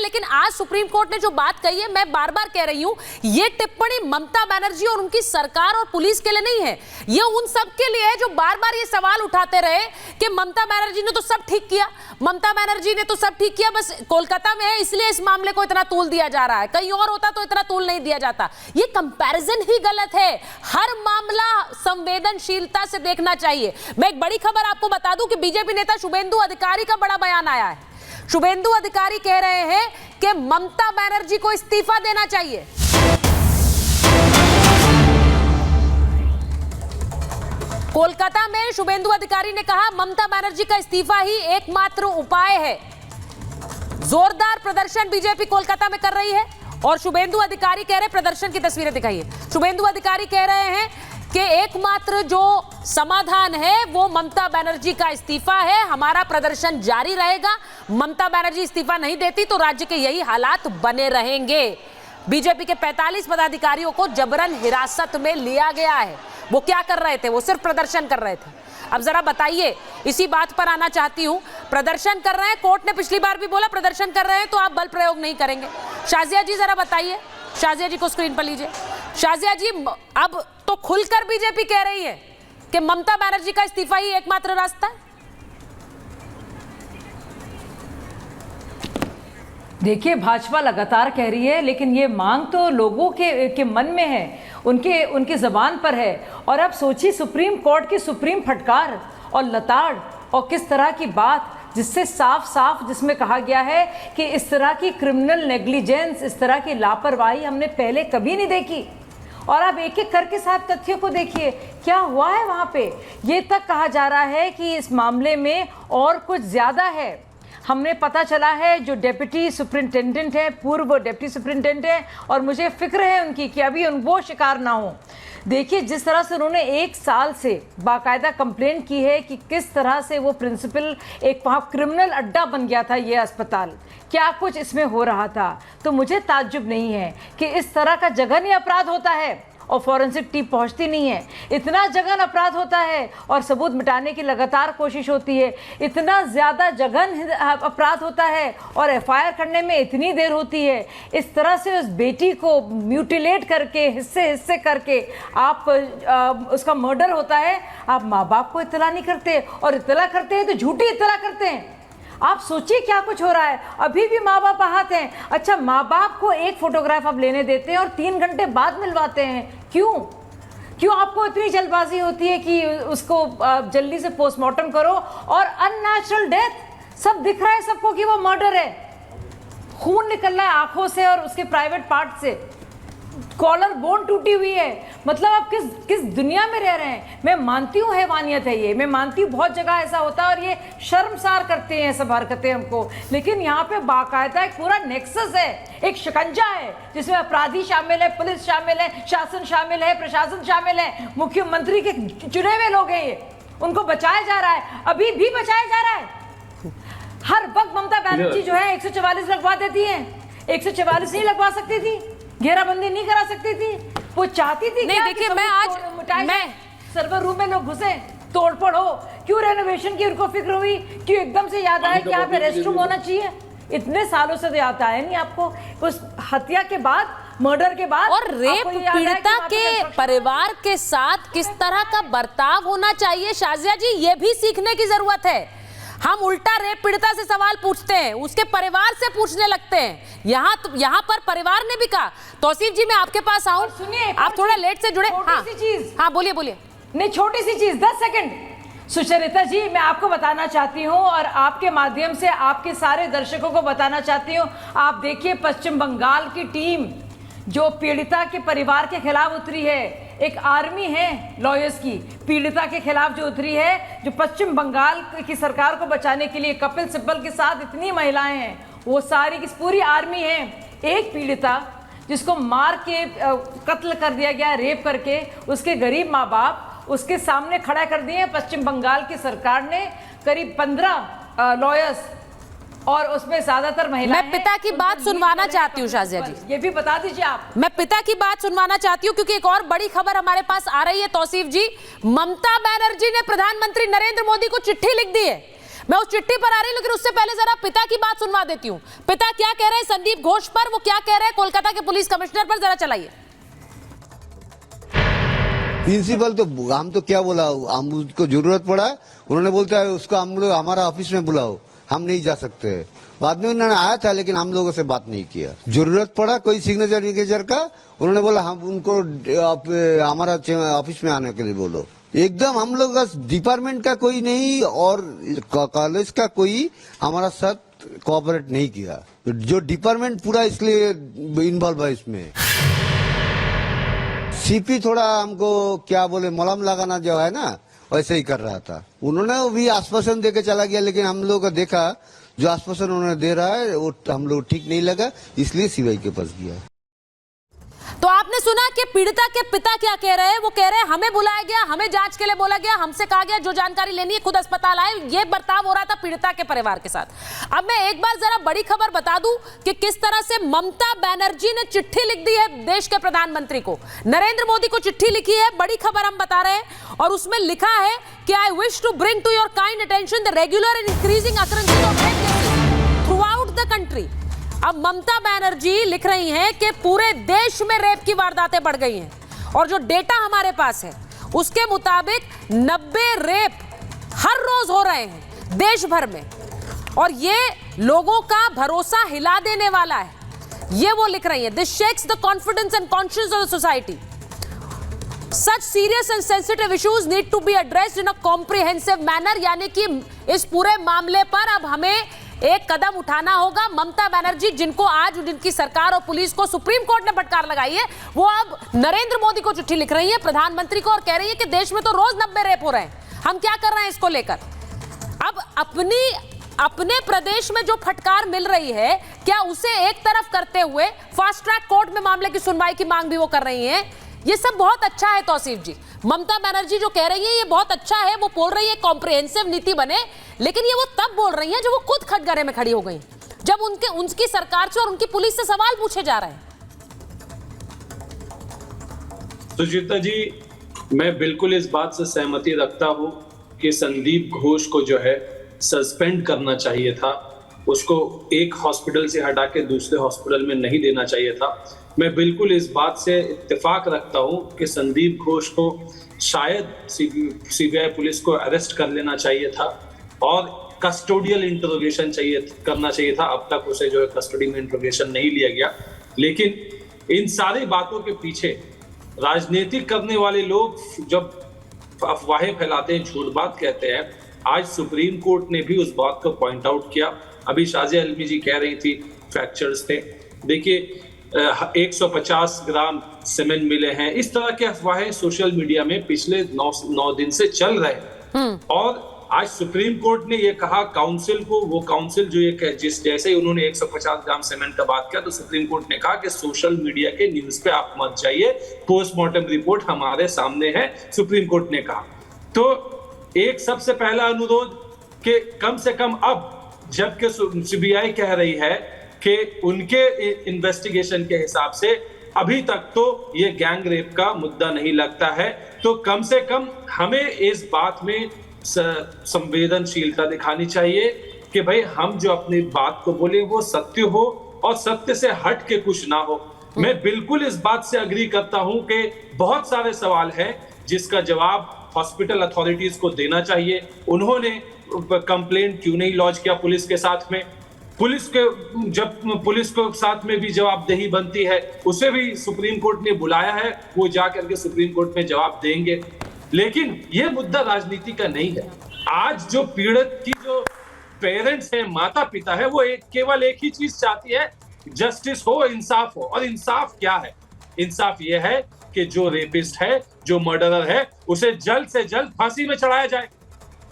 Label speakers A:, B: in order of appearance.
A: लेकिन आज supreme court ने जो बात कही है, मैं बार बार कह रही हूं, ये टिप्पणी ममता बनर्जी और उनकी सरकार और पुलिस के लिए नहीं है, ये उन सब के लिए है जो बार बार ये सवाल उठाते रहे कि ममता बनर्जी ने तो सब ठीक किया, ममता बनर्जी ने तो सब ठीक किया, बस कोलकाता में है इसलिए इस मामले को इतना तूल दिया जा रहा है, कहीं और होता तो इतना तूल नहीं दिया जाता। ये कंपैरिजन ही गलत है। हर मामला संवेदनशीलता से देखना चाहिए। मैं एक बड़ी खबर आपको बता दूं कि बीजेपी नेता शुभेंदु अधिकारी का बड़ा बयान आया है। शुभेंदु अधिकारी कह रहे हैं कि ममता बनर्जी को इस्तीफा देना चाहिए। कोलकाता में शुभेंदु अधिकारी ने कहा ममता बनर्जी का इस्तीफा ही एकमात्र उपाय है। जोरदार प्रदर्शन बीजेपी कोलकाता में कर रही है और शुभेंदु अधिकारी कह रहे, प्रदर्शन की तस्वीरें दिखाइए, शुभेंदु अधिकारी कह रहे हैं कि एकमात्र जो समाधान है वो ममता बनर्जी का इस्तीफा है, हमारा प्रदर्शन जारी रहेगा। ममता बनर्जी इस्तीफा नहीं देती तो राज्य के यही हालात बने रहेंगे। बीजेपी के 45 पदाधिकारियों को जबरन हिरासत में लिया गया है। वो क्या कर रहे थे? वो सिर्फ प्रदर्शन कर रहे थे। अब जरा बताइए, इसी बात पर आना चाहती हूं। प्रदर्शन कर रहे हैं, कोर्ट ने पिछली बार भी बोला प्रदर्शन कर रहे हैं तो आप बल प्रयोग नहीं करेंगे। शाजिया जी जरा बताइए, शाजिया जी को स्क्रीन पर लीजिए। शाजिया जी, अब तो खुलकर बीजेपी कह रही है कि ममता बनर्जी का इस्तीफा ही एकमात्र रास्ता है।
B: देखिए, भाजपा लगातार कह रही है, लेकिन ये मांग तो लोगों के मन में है, उनकी जबान पर है। और अब सोचिए सुप्रीम कोर्ट की सुप्रीम फटकार और लताड़ और किस तरह की बात, जिससे साफ साफ जिसमें कहा गया है कि इस तरह की क्रिमिनल नेग्लिजेंस, इस तरह की लापरवाही हमने पहले कभी नहीं देखी। और अब एक एक करके साहब तथ्यों को देखिए क्या हुआ है वहाँ पे। ये तक कहा जा रहा है कि इस मामले में और कुछ ज़्यादा है। हमने पता चला है जो डेप्यूटी सुपरिंटेंडेंट है, पूर्व डेप्यूटी सुपरिंटेंडेंट है, और मुझे फिक्र है उनकी कि अभी वो शिकार ना हो। देखिए जिस तरह से उन्होंने 1 साल से बाकायदा कंप्लेंट की है कि किस तरह से वो प्रिंसिपल, एक वहाँ क्रिमिनल अड्डा बन गया था ये अस्पताल, क्या कुछ इसमें हो रहा था। तो मुझे ताज्जुब नहीं है कि इस तरह का जघन्य अपराध होता है और फॉरेंसिक टीम पहुंचती नहीं है। इतना जघन अपराध होता है और सबूत मिटाने की लगातार कोशिश होती है। इतना ज़्यादा जघन अपराध होता है और एफआईआर करने में इतनी देर होती है। इस तरह से उस बेटी को म्यूटिलेट करके, हिस्से हिस्से करके आप उसका मर्डर होता है, आप माँ बाप को इत्तला नहीं करते, और इत्तला करते हैं तो झूठी इत्तला करते हैं। आप सोचिए क्या कुछ हो रहा है। अभी भी माँ बाप आहत हैं। अच्छा, माँ बाप को एक फोटोग्राफ आप लेने देते हैं और 3 घंटे बाद मिलवाते हैं। क्यों आपको इतनी जल्दबाजी होती है कि उसको जल्दी से पोस्टमार्टम करो? और अननेचुरल डेथ, सब दिख रहा है सबको कि वो मर्डर है, खून निकल रहा है आंखों से और उसके प्राइवेट पार्ट से, कॉलर बोन टूटी हुई है। मतलब आप किस दुनिया में रह रहे हैं। मैं मानती हूँ हैवानियत है ये, मैं मानती हूँ बहुत जगह ऐसा होता है और ये शर्मसार करते हैं सब हरकतें हमको, लेकिन यहाँ पे बाकायदा एक पूरा नेक्सस है, एक शिकंजा है जिसमें अपराधी शामिल है, पुलिस शामिल है, शासन शामिल है, प्रशासन शामिल है, मुख्यमंत्री के चुने हुए लोग हैं, ये उनको बचाया जा रहा है, अभी भी बचाया जा रहा है। हर वक्त ममता बनर्जी जो है 144 लगवा देती है। 144 नहीं लगवा सकती थी, घेराबंदी नहीं करा सकती थी, वो चाहती थी
A: नहीं। देखिए मैं
B: सर्वर रूम में लोग घुसे, तोड़फोड़ हो, क्यों रेनोवेशन की उनको फिक्र हुई, क्यों एकदम से याद आया कि यहाँ पे रेस्ट रूम होना चाहिए। इतने सालों से तो याद आया नहीं आपको, उस हत्या के बाद, मर्डर के बाद।
A: और रेप पीड़िता के परिवार के साथ किस तरह का बर्ताव होना चाहिए, शाजिया जी, ये भी सीखने की जरूरत है। हम उल्टा रेप पीड़िता से सवाल पूछते हैं, उसके परिवार से पूछने लगते हैं। यहाँ पर परिवार ने भी कहा। तौसीफ जी, मैं आपके पास आऊं,
B: सुनिए,
A: आप थोड़ा लेट से जुड़े। हाँ बोलिए।
B: नहीं, छोटी सी चीज, 10 सेकंड। सुचरिता जी, मैं आपको बताना चाहती हूँ और आपके माध्यम से आपके सारे दर्शकों को बताना चाहती हूँ। आप देखिए, पश्चिम बंगाल की टीम जो पीड़िता के परिवार के खिलाफ उतरी है, एक आर्मी है लॉयर्स की, पीड़िता के खिलाफ जो उतरी है, जो पश्चिम बंगाल की सरकार को बचाने के लिए कपिल सिब्बल के साथ इतनी महिलाएं हैं, वो सारी की पूरी आर्मी है। एक पीड़िता जिसको मार के कत्ल कर दिया गया, रेप करके, उसके गरीब माँ बाप उसके सामने खड़ा कर दिए हैं पश्चिम बंगाल की सरकार ने। करीब 15 लॉयर्स और उसमें ज्यादातर महिलाएं।
A: मैं पिता की बात सुनवाना चाहती हूँ शाजिया जी,
B: ये भी बता दीजिए आप।
A: मैं पिता की बात सुनवाना चाहती हूँ क्योंकि एक और बड़ी खबर हमारे पास आ रही है। तौसीफ जी, ममता बनर्जी ने प्रधानमंत्री नरेंद्र मोदी को चिट्ठी लिख दी है। मैं उस चिट्ठी पर आ रही हूं, लेकिन उससे पहले जरा पिता की बात सुनवा देती हूं। पिता क्या कह रहे हैं संदीप घोष पर, वो क्या कह रहे हैं कोलकाता के पुलिस कमिश्नर पर, जरा चलाइए।
C: प्रिंसिपल तो हम तो क्या बोला, हम उसको जरूरत पड़ा उन्होंने बोलता है उसको हम लोग हमारा ऑफिस में बुलाओ, हम नहीं जा सकते। बाद में उन्होंने आया था लेकिन हम लोगों से बात नहीं किया। जरूरत पड़ा कोई सिग्नेचर विग्नेचर का, उन्होंने बोला हम उनको हमारा ऑफिस में आने के लिए बोलो। एकदम हम लोग का डिपार्टमेंट का कोई नहीं और कॉलेज का कोई हमारा साथ कोऑपरेट नहीं किया, जो डिपार्टमेंट पूरा इसलिए इन्वॉल्व है इसमें। सीपी थोड़ा हमको क्या बोले मलहम लगाना जो है ना वैसे ही कर रहा था। उन्होंने भी आश्वासन देके चला गया, लेकिन हम लोग का देखा जो आश्वासन उन्होंने दे रहा है वो हम लोग ठीक नहीं लगा, इसलिए सीबीआई के पास गया।
A: तो आपने सुना कि पीड़िता के पिता क्या कह रहे हैं। वो कह रहे हैं हमें बुलाया गया, हमें जांच के लिए बोला गया, हमसे कहा गया जो जानकारी लेनी है खुद अस्पताल आए। ये बर्ताव हो रहा था पीड़िता के परिवार के साथ। अब मैं एक बार जरा बड़ी खबर बता दूं कि किस तरह से ममता बनर्जी ने चिट्ठी लिख दी है देश के प्रधानमंत्री को, नरेंद्र मोदी को चिट्ठी लिखी है। बड़ी खबर हम बता रहे हैं और उसमें लिखा है कि I wish to bring to your kind attention the regular and increasing occurrences of rape cases throughout the country. अब ममता बनर्जी लिख रही हैं कि पूरे देश में रेप की वारदातें बढ़ गई हैं और जो डेटा हमारे पास है उसके मुताबिक 90 रेप हर रोज हो रहे हैं देश भर में, और ये लोगों का भरोसा हिला देने वाला है। ये वो लिख रही है, this shakes the confidence and conscious of the society. Such serious and sensitive issues need to be addressed in a comprehensive manner। यानी कि इस पूरे मामले पर अब हमें एक कदम उठाना होगा। ममता बनर्जी जिनको आज जिनकी सरकार और पुलिस को सुप्रीम कोर्ट ने फटकार लगाई है, वो अब नरेंद्र मोदी को चिट्ठी लिख रही है, प्रधानमंत्री को, और कह रही है कि देश में तो रोज 90 रेप हो रहे हैं, हम क्या कर रहे हैं इसको लेकर। अब अपने प्रदेश में जो फटकार मिल रही है, क्या उसे एक तरफ करते हुए फास्ट ट्रैक कोर्ट में मामले की सुनवाई की मांग भी वो कर रही है। ये सब बहुत अच्छा है तौसीफ जी, ममता बनर्जी जो कह रही है ये बहुत अच्छा है। वो बोल रही है कॉम्प्रिहेंसिव नीति बने, लेकिन ये वो तब बोल रही है जब वो खुद खटगरे में खड़ी हो गई, जब उनकी सरकार से और उनकी पुलिस से सवाल पूछे जा रहे हैं।
D: सुजीता जी, मैं बिल्कुल इस बात से सहमति रखता हूं कि संदीप घोष को जो है सस्पेंड करना चाहिए था, उसको एक हॉस्पिटल से हटा के दूसरे हॉस्पिटल में नहीं देना चाहिए था। मैं बिल्कुल इस बात से इत्तेफाक रखता हूं कि संदीप घोष को शायद सीबीआई पुलिस को अरेस्ट कर लेना चाहिए था और कस्टोडियल इंटरोगेशन करना चाहिए था। अब तक उसे जो है कस्टडी में इंटरोगेशन नहीं लिया गया। लेकिन इन सारी बातों के पीछे राजनीतिक करने वाले लोग जब अफवाहें फैलाते हैं, झूठ बात कहते हैं, आज सुप्रीम कोर्ट ने भी उस बात को पॉइंट आउट किया। अभी शाजिया आलमी जी कह रही थी फ्रैक्चर्स थे, देखिए 150 ग्राम सीमेंट मिले हैं। इस तरह के अफवाहें सोशल मीडिया में पिछले 9 दिन से चल रहे हैं। और आज सुप्रीम कोर्ट ने ये कहा काउंसिल को, वो काउंसिल जो ये जैसे ही उन्होंने 150 ग्राम सीमेंट का बात किया तो सुप्रीम कोर्ट ने कहा कि सोशल मीडिया के न्यूज पे आप मत जाइए, पोस्टमार्टम रिपोर्ट हमारे सामने है, सुप्रीम कोर्ट ने कहा। तो एक सबसे पहला अनुरोध कि कम से कम अब जबकि सीबीआई कह रही है कि उनके इन्वेस्टिगेशन के हिसाब से अभी तक तो ये गैंग रेप का मुद्दा नहीं लगता है, तो कम से कम हमें इस बात में संवेदनशीलता दिखानी चाहिए कि भाई हम जो अपनी बात को बोले वो सत्य हो और सत्य से हट के कुछ ना हो। मैं बिल्कुल इस बात से अग्री करता हूं कि बहुत सारे सवाल हैं जिसका जवाब हॉस्पिटल अथॉरिटीज को देना चाहिए। उन्होंने कंप्लेंट क्यों नहीं लॉन्च किया पुलिस के साथ में, जब पुलिस को साथ में भी जवाबदेही बनती है, उसे भी सुप्रीम कोर्ट ने बुलाया है, वो जाकर के सुप्रीम कोर्ट में जवाब देंगे। लेकिन ये मुद्दा राजनीति का नहीं है। आज जो पीड़ित की जो पेरेंट्स हैं, माता पिता है, वो केवल एक ही चीज चाहती है, जस्टिस हो, इंसाफ हो। और इंसाफ क्या है? इंसाफ ये है कि जो रेपिस्ट है, जो मर्डरर है, उसे जल्द से जल्द फांसी में चढ़ाया जाए।